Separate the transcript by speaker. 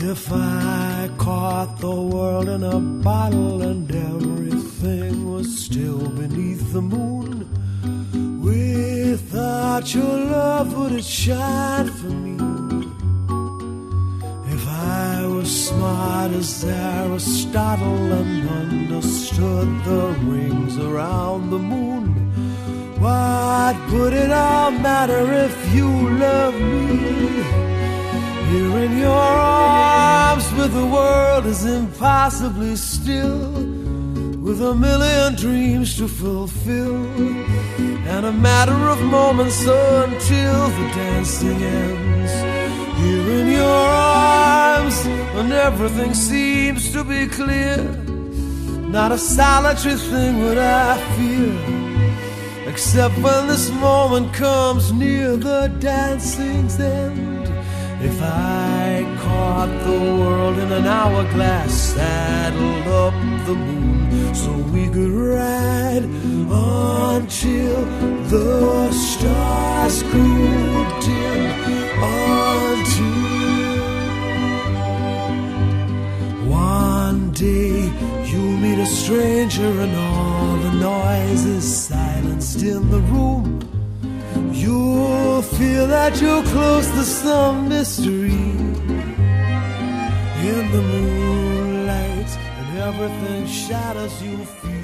Speaker 1: If I caught the world in a bottle and everything was still beneath the moon, without your love would it shine for me? If I was smart as Aristotle and understood the rings around the moon, what would it all matter if you love me? Here in your arms with the world is impossibly still, with a million dreams to fulfill, and a matter of moments until the dancing ends. Here in your arms when everything seems to be clear, not a solitary thing would I fear, except when this moment comes near the dancing's end. If I caught the world in an hourglass, saddled up the moon so we could ride until the stars grew dim, until one day you meet a stranger and all the noise is silenced in the room. You'll feel that you're close to some mystery in the moonlight, and everything shadows you feel.